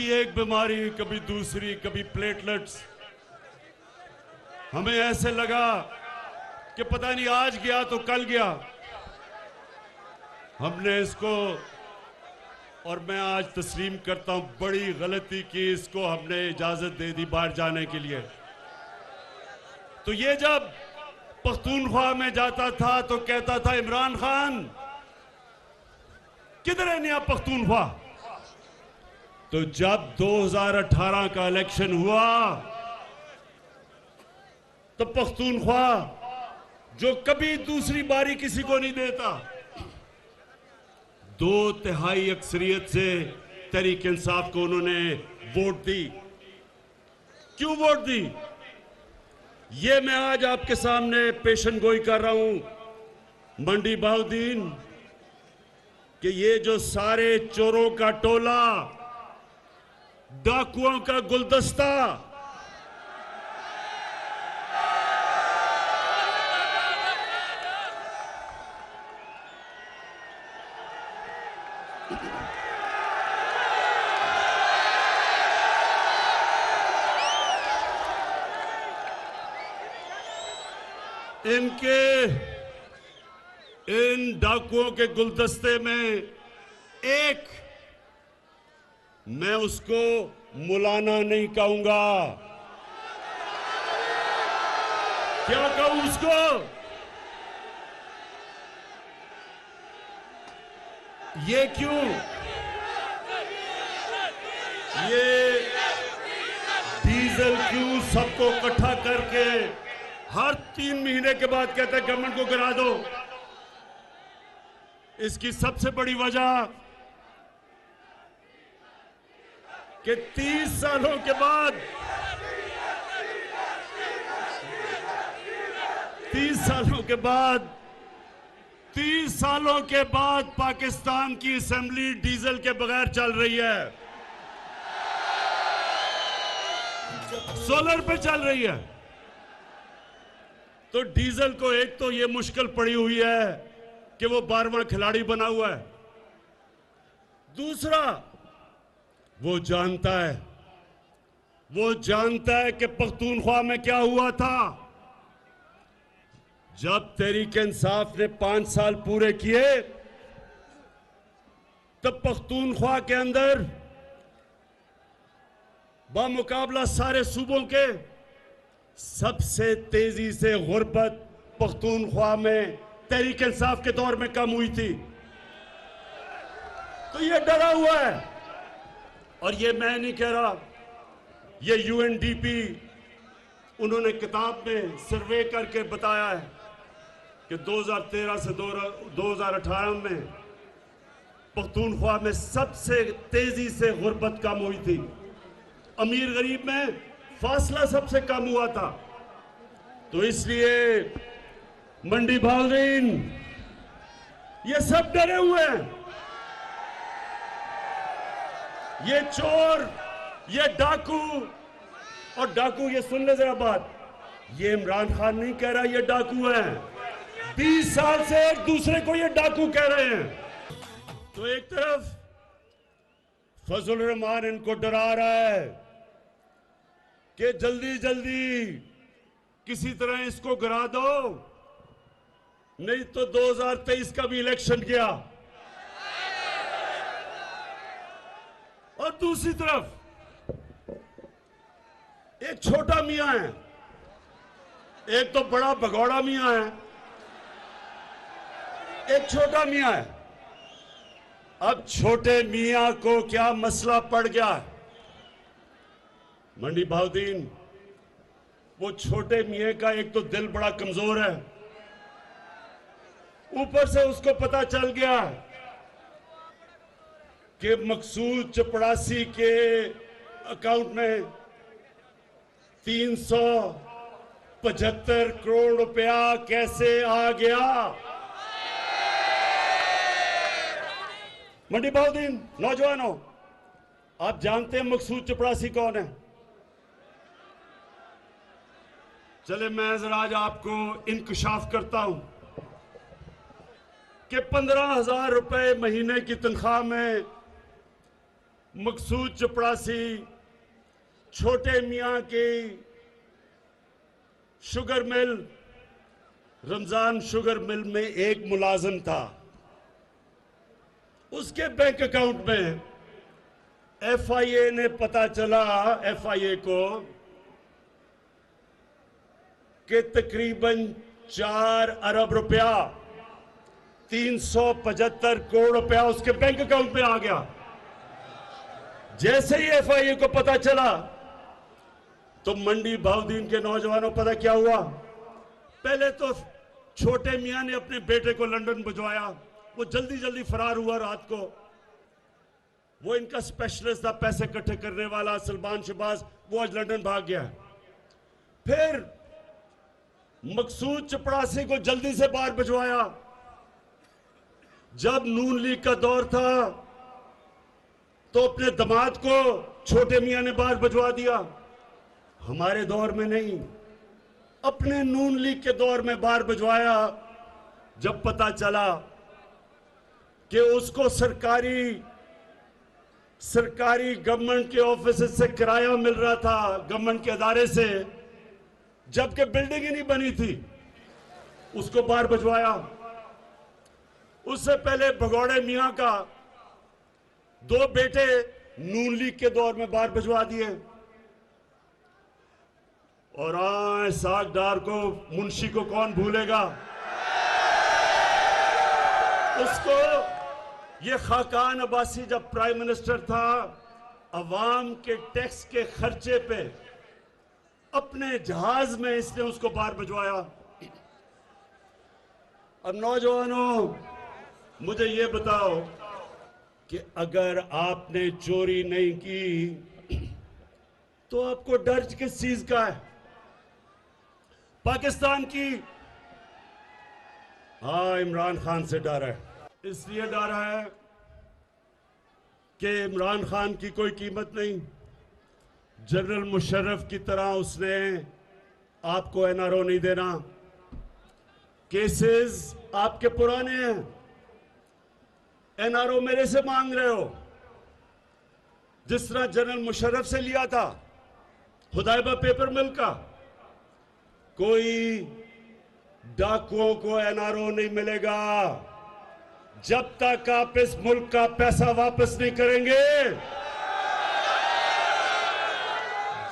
कभी एक बीमारी, कभी दूसरी, कभी प्लेटलेट्स। हमें ऐसे लगा कि पता नहीं आज गया तो कल गया। हमने इसको, और मैं आज तस्लीम करता हूं, बड़ी गलती की। इसको हमने इजाजत दे दी बाहर जाने के लिए। तो ये जब पख्तूनख्वा में जाता था तो कहता था इमरान खान किधर है नया पख्तूनख्वा। तो जब 2018 का इलेक्शन हुआ तो पख्तूनख्वा जो कभी दूसरी बारी किसी को नहीं देता, 2/3 अक्सरियत से तहरीक इंसाफ को उन्होंने वोट दी। क्यों वोट दी, ये मैं आज आपके सामने पेशन गोई कर रहा हूं। मंडी बहाउद्दीन कि ये जो सारे चोरों का टोला, डाकुओं का गुलदस्ता, इन डाकुओं के गुलदस्ते में एक, मैं उसको मुलाना नहीं कहूंगा। क्या कहूं उसको? ये क्यों? ये डीजल क्यों सबको इकट्ठा करके हर 3 महीने के बाद कहता है गवर्नमेंट को गिरा दो? इसकी सबसे बड़ी वजह कि 30 सालों के बाद 30 सालों के बाद पाकिस्तान की असेंबली डीजल के बगैर चल रही है, सोलर पे चल रही है। तो डीजल को एक तो ये मुश्किल पड़ी हुई है कि वो 12वां खिलाड़ी बना हुआ है। दूसरा, वो जानता है कि पख्तूनख्वा में क्या हुआ था। जब तहरीक इंसाफ ने 5 साल पूरे किए तब पख्तूनख्वा के अंदर बामुकाबला सारे सूबों के सबसे तेजी से गुर्बत पख्तूनख्वा में तहरीक इंसाफ के दौर में कम हुई थी। तो ये डरा हुआ है, और ये मैं नहीं कह रहा, ये यूएनडीपी उन्होंने किताब में सर्वे करके बताया है कि 2013 से 2018 में पख्तूनख्वा में सबसे तेजी से गुर्बत कम हुई थी। अमीर गरीब में फासला सबसे कम हुआ था। तो इसलिए मंडी बहाउद्दीन ये सब डरे हुए हैं। ये चोर, ये डाकू, और डाकू, ये सुन ले जरा बात, ये इमरान खान नहीं कह रहा ये डाकू हैं। 20 साल से एक दूसरे को ये डाकू कह रहे हैं। तो एक तरफ फजल रहमान इनको डरा रहा है कि जल्दी जल्दी किसी तरह इसको गिरा दो, नहीं तो 2023 का भी इलेक्शन गया। और दूसरी तरफ एक छोटा मियां है, एक तो बड़ा भगौड़ा मियां है, एक छोटा मियां है। अब छोटे मियां को क्या मसला पड़ गया? मंडी बहाउद्दीन, वो छोटे मियां का एक तो दिल बड़ा कमजोर है, ऊपर से उसको पता चल गया कि मकसूद चपड़ासी के अकाउंट में 375 करोड़ रुपया कैसे आ गया। मंडी बहाउद्दीन, नौजवानों, आप जानते हैं मकसूद चपड़ासी कौन है? चले मैं जरा आज आपको इंकशाफ करता हूं कि 15,000 रुपए महीने की तनख्वाह में मकसूद चपड़ासी छोटे मियां की sugar mill, Ramzan sugar mill में एक मुलाजिम था। उसके बैंक अकाउंट में एफआईए ने पता चला, एफआईए को, कि तकरीबन 4 अरब रुपया, 375 करोड़ रुपया उसके बैंक अकाउंट में आ गया। जैसे ही एफआईए को पता चला तो मंडी बहाउद्दीन के नौजवानों, पता क्या हुआ? पहले तो छोटे मियां ने अपने बेटे को लंदन भिजवाया। वो जल्दी जल्दी फरार हुआ रात को। वो इनका स्पेशलिस्ट था, पैसे इकट्ठे करने वाला, सलमान शहबाज, वो आज लंदन भाग गया। फिर मकसूद चपड़ासी को जल्दी से बाहर भिजवाया। जब नून लीग का दौर था तो अपने दामाद को छोटे मियां ने बाहर भिजवा दिया। हमारे दौर में नहीं, अपने नून लीग के दौर में बाहर भिजवाया। जब पता चला कि उसको सरकारी गवर्नमेंट के ऑफिस से किराया मिल रहा था, गवर्नमेंट के अदारे से, जबकि बिल्डिंग ही नहीं बनी थी, उसको बाहर भिजवाया। उससे पहले भगौड़े मियां का 2 बेटे नून लीग के दौर में बाहर भिजवा दिए। और सागदार को, मुंशी को कौन भूलेगा? उसको ये खाकान अब्बासी जब प्राइम मिनिस्टर था, अवाम के टैक्स के खर्चे पे अपने जहाज में इसने उसको बाहर भिजवाया। अब नौजवानों, मुझे ये बताओ कि अगर आपने चोरी नहीं की तो आपको डर किस चीज का है? पाकिस्तान की, हाँ, इमरान खान से डर है। इसलिए डर है कि इमरान खान की कोई कीमत नहीं। जनरल मुशर्रफ की तरह उसने आपको एनआरओ नहीं देना। केसेस आपके पुराने हैं, एनआरओ मेरे से मांग रहे हो। जिस तरह जनरल मुशर्रफ से लिया था हुदैबा पेपर मिल का, कोई डाकुओं को एनआरओ नहीं मिलेगा जब तक आप इस मुल्क का पैसा वापस नहीं करेंगे।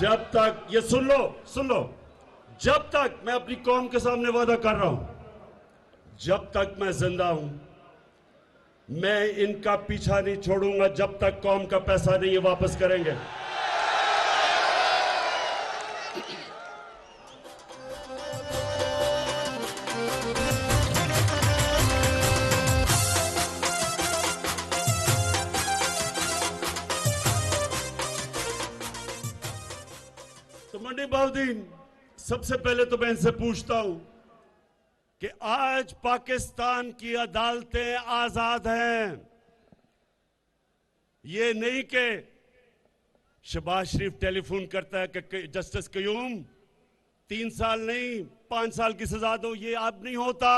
जब तक, ये सुन लो, जब तक, मैं अपनी कौम के सामने वादा कर रहा हूं, जब तक मैं जिंदा हूं, मैं इनका पीछा नहीं छोड़ूंगा जब तक कौम का पैसा नहीं वापस करेंगे। तो मंडी बहाउद्दीन, सबसे पहले तो मैं इनसे पूछता हूं कि आज पाकिस्तान की अदालतें आजाद हैं। ये नहीं कि शहबाज शरीफ टेलीफोन करता है कि जस्टिस कयूम 3 साल नहीं 5 साल की सजा दो, ये अब नहीं होता।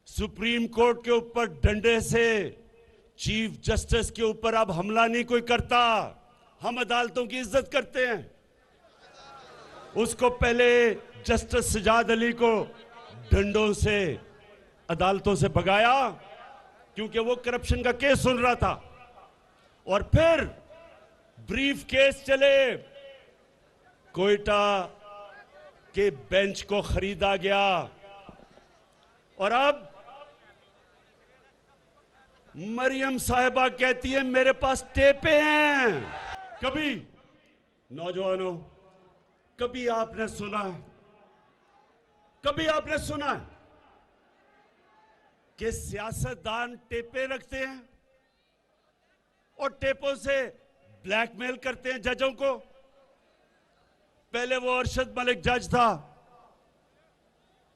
सुप्रीम कोर्ट के ऊपर डंडे से चीफ जस्टिस के ऊपर अब हमला नहीं कोई करता। हम अदालतों की इज्जत करते हैं। उसको पहले जस्टिस सजाद अली को डंडों से अदालतों से भगाया क्योंकि वो करप्शन का केस सुन रहा था, और फिर ब्रीफ केस चले, कोयटा के बेंच को खरीदा गया, और अब मरियम साहिबा कहती है मेरे पास टेपे हैं। कभी नौजवानों, कभी आपने सुना कि सियासतदान टेपे रखते हैं और टेपों से ब्लैकमेल करते हैं जजों को? पहले वो अरशद मलिक जज था,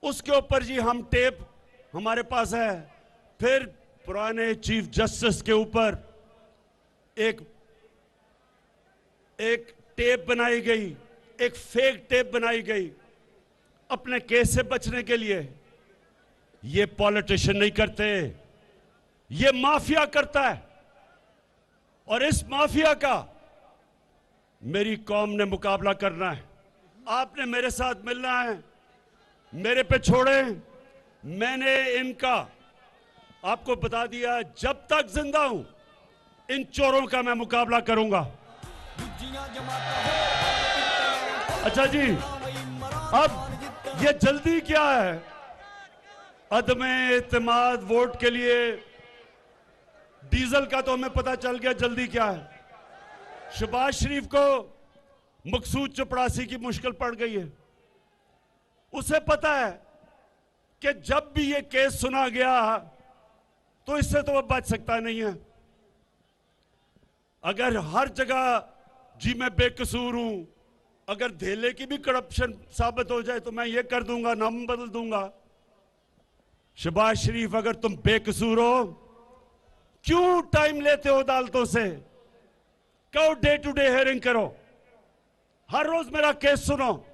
उसके ऊपर जी हम टेप हमारे पास है। फिर पुराने चीफ जस्टिस के ऊपर एक टेप बनाई गई, एक फेक टेप बनाई गई अपने केस से बचने के लिए। ये पॉलिटिशियन नहीं करते, ये माफिया करता है। और इस माफिया का मेरी कौम ने मुकाबला करना है। आपने मेरे साथ मिलना है, मेरे पे छोड़े। मैंने इनका आपको बता दिया, जब तक जिंदा हूं इन चोरों का मैं मुकाबला करूंगा। अच्छा जी, अब ये जल्दी क्या है? अदमे इत्तेमाद वोट के लिए डीजल का तो हमें पता चल गया, जल्दी क्या है? शहबाज शरीफ को मकसूद चपड़ासी की मुश्किल पड़ गई है। उसे पता है कि जब भी ये केस सुना गया तो इससे तो वह बच सकता नहीं है। अगर हर जगह जी मैं बेकसूर हूं, अगर धेले की भी करप्शन साबित हो जाए तो मैं ये कर दूंगा, नाम बदल दूंगा। शहबाज शरीफ, अगर तुम बेकसूर हो, क्यों टाइम लेते हो अदालतों से? कहो डे टू डे हियरिंग करो, हर रोज मेरा केस सुनो।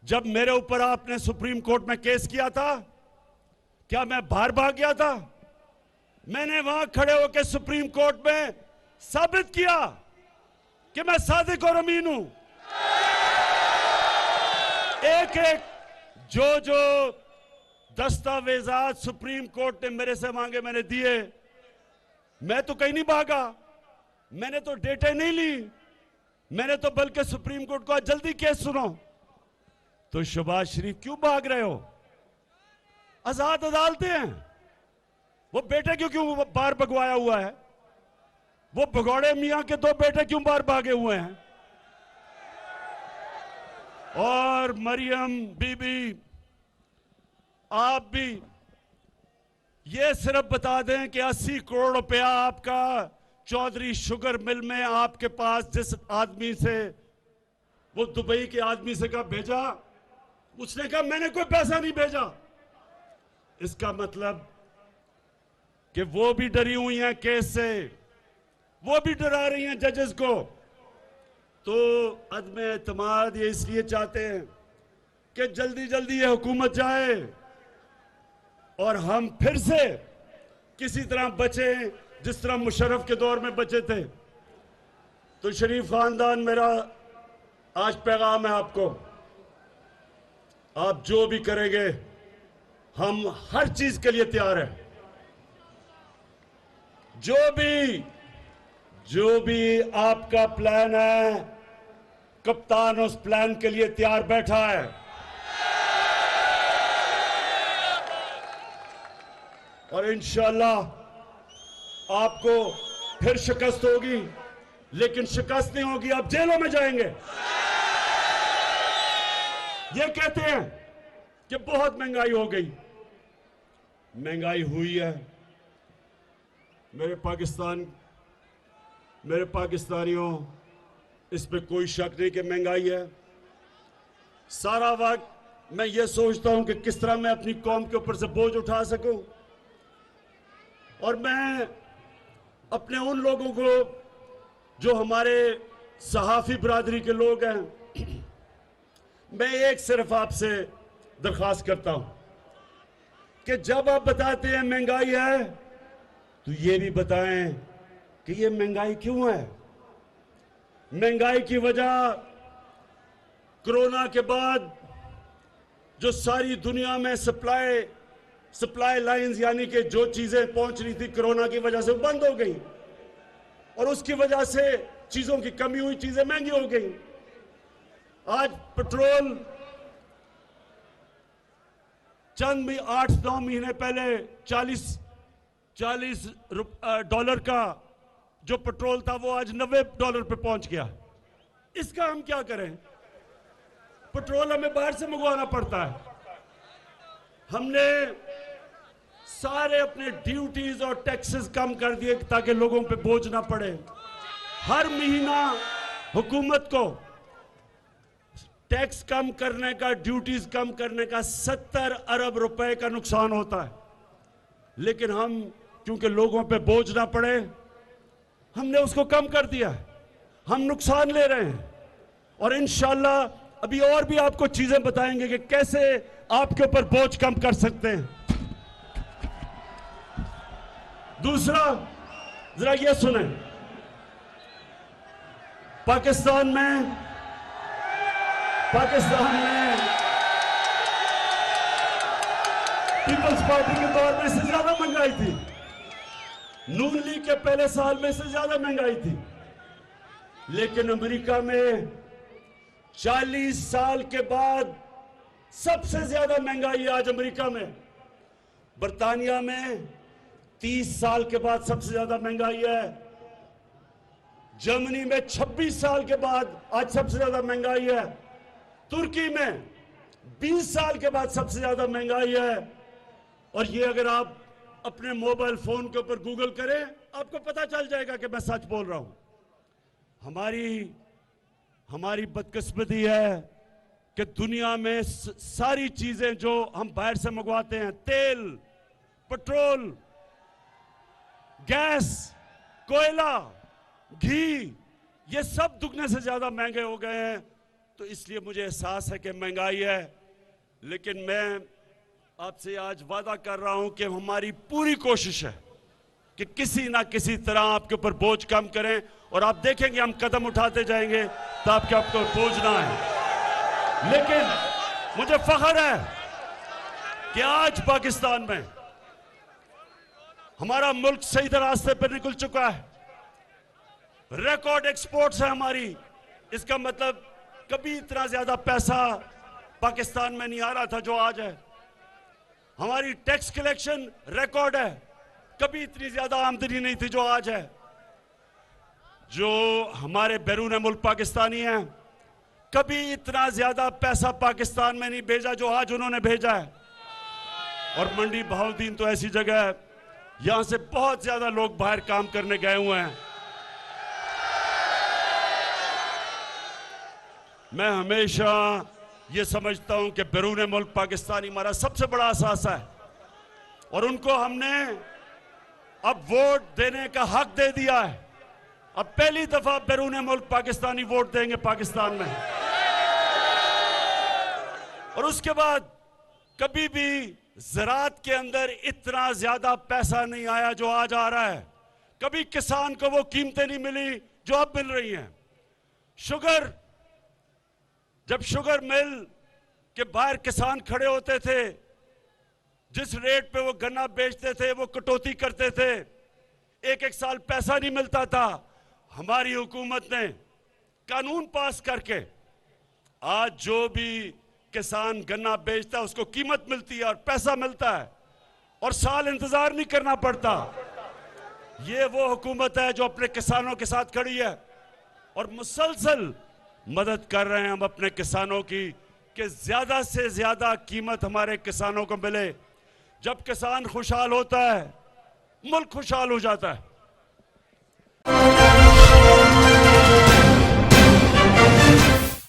जब मेरे ऊपर आपने सुप्रीम कोर्ट में केस किया था, क्या मैं बाहर भाग गया था? मैंने वहां खड़े होकर सुप्रीम कोर्ट में साबित किया कि मैं सादिक और अमीन हूं। एक एक जो दस्तावेजात सुप्रीम कोर्ट ने मेरे से मांगे मैंने दिए। मैं तो कहीं नहीं भागा, मैंने तो डेटे नहीं ली, मैंने तो बल्कि सुप्रीम कोर्ट को जल्दी केस सुनो। तो शहबाज शरीफ क्यों भाग रहे हो? आजाद अदालतें हैं। वो बेटे क्यों बाहर भगवाया हुआ है? वो भगौड़े मियां के दो बेटे क्यों बाहर भागे हुए हैं? और मरियम बीबी, आप भी ये सिर्फ बता दें कि 80 करोड़ रुपया आपका चौधरी शुगर मिल में आपके पास जिस आदमी से, वो दुबई के आदमी से कहा भेजा, उसने कहा मैंने कोई पैसा नहीं भेजा। इसका मतलब कि वो भी डरी हुई हैं केस से, वो भी डरा रही हैं जजेस को। तो अदम एतमाद ये इसलिए चाहते हैं कि जल्दी जल्दी ये हुकूमत जाए और हम फिर से किसी तरह बचे जिस तरह मुशर्रफ के दौर में बचे थे। तो शरीफ खानदान, मेरा आज पैगाम है आपको, आप जो भी करेंगे हम हर चीज के लिए तैयार हैं। जो भी आपका प्लान है, कप्तान उस प्लान के लिए तैयार बैठा है। और इंशाल्लाह आपको फिर शिकस्त होगी, लेकिन शिकस्त नहीं होगी, आप जेलों में जाएंगे। ये कहते हैं कि बहुत महंगाई हो गई। महंगाई हुई है। मेरे पाकिस्तानियों, इस पे कोई शक नहीं कि महंगाई है। सारा वक्त मैं ये सोचता हूं कि किस तरह मैं अपनी कौम के ऊपर से बोझ उठा सकूं, और मैं अपने उन लोगों को जो हमारे सहाफी बरादरी के लोग हैं, मैं एक सिर्फ आपसे दरख्वास्त करता हूं कि जब आप बताते हैं महंगाई है, तो ये भी बताएं कि ये महंगाई क्यों है। महंगाई की वजह कोरोना के बाद जो सारी दुनिया में सप्लाई लाइंस, यानी कि जो चीजें पहुंच रही थी कोरोना की वजह से बंद हो गई, और उसकी वजह से चीजों की कमी हुई, चीजें महंगी हो गई। आज पेट्रोल चंद भी 8-9 महीने पहले $40 का जो पेट्रोल था वो आज $90 पे पहुंच गया। इसका हम क्या करें? पेट्रोल हमें बाहर से मंगवाना पड़ता है। हमने सारे अपने ड्यूटीज और टैक्सेस कम कर दिए ताकि लोगों पे बोझ ना पड़े। हर महीना हुकूमत को टैक्स कम करने का, ड्यूटीज कम करने का 70 अरब रुपए का नुकसान होता है, लेकिन हम क्योंकि लोगों पे बोझ ना पड़े हमने उसको कम कर दिया है। हम नुकसान ले रहे हैं, और इंशाल्लाह अभी और भी आपको चीजें बताएंगे कि कैसे आपके ऊपर बोझ कम कर सकते हैं। दूसरा, जरा ये सुने, पाकिस्तान में पीपल्स पार्टी के दौर में इससे ज्यादा महंगाई थी, नून लीग के पहले साल में इससे ज्यादा महंगाई थी। लेकिन अमेरिका में 40 साल के बाद सबसे ज्यादा महंगाई आज अमेरिका में। बर्तानिया में 30 साल के बाद सबसे ज्यादा महंगाई है। जर्मनी में 26 साल के बाद आज सबसे ज्यादा महंगाई है। तुर्की में 20 साल के बाद सबसे ज्यादा महंगाई है। और ये अगर आप अपने मोबाइल फोन के ऊपर गूगल करें, आपको पता चल जाएगा कि मैं सच बोल रहा हूं। हमारी बदकिस्मती है कि दुनिया में सारी चीजें जो हम बाहर से मंगवाते हैं, तेल, पेट्रोल, गैस, कोयला, घी, ये सब दुगने से ज्यादा महंगे हो गए हैं। तो इसलिए मुझे एहसास है कि महंगाई है। लेकिन मैं आपसे आज वादा कर रहा हूं कि हमारी पूरी कोशिश है कि किसी ना किसी तरह आपके ऊपर बोझ कम करें, और आप देखेंगे हम कदम उठाते जाएंगे तो आपके ऊपर बोझ ना है। लेकिन मुझे फख्र है कि आज पाकिस्तान में हमारा मुल्क सही रास्ते पर निकल चुका है। रिकॉर्ड एक्सपोर्ट्स है हमारी। इसका मतलब कभी इतना ज्यादा पैसा पाकिस्तान में नहीं आ रहा था जो आज है। हमारी टैक्स कलेक्शन रिकॉर्ड है, कभी इतनी ज्यादा आमदनी नहीं थी जो आज है। जो हमारे बैरून मुल्क पाकिस्तानी हैं, कभी इतना ज्यादा पैसा पाकिस्तान में नहीं भेजा जो आज उन्होंने भेजा है। और मंडी बहाउद्दीन तो ऐसी जगह है, यहां से बहुत ज्यादा लोग बाहर काम करने गए हुए हैं। मैं हमेशा ये समझता हूं कि बैरून मुल्क पाकिस्तानी हमारा सबसे बड़ा असासा है, और उनको हमने अब वोट देने का हक दे दिया है। अब पहली दफा बैरून मुल्क पाकिस्तानी वोट देंगे पाकिस्तान में। और उसके बाद कभी भी ज़राअत के अंदर इतना ज्यादा पैसा नहीं आया जो आज आ रहा है। कभी किसान को वो कीमतें नहीं मिली जो अब मिल रही हैं। जब शुगर मिल के बाहर किसान खड़े होते थे, जिस रेट पे वो गन्ना बेचते थे वो कटौती करते थे, एक साल पैसा नहीं मिलता था। हमारी हुकूमत ने कानून पास करके आज जो भी किसान गन्ना बेचता है उसको कीमत मिलती है और पैसा मिलता है, और साल इंतजार नहीं करना पड़ता। ये वो हुकूमत है जो अपने किसानों के साथ खड़ी है, और मुसलसल मदद कर रहे हैं हम अपने किसानों की कि ज्यादा से ज्यादा कीमत हमारे किसानों को मिले। जब किसान खुशहाल होता है, मुल्क खुशहाल हो जाता है।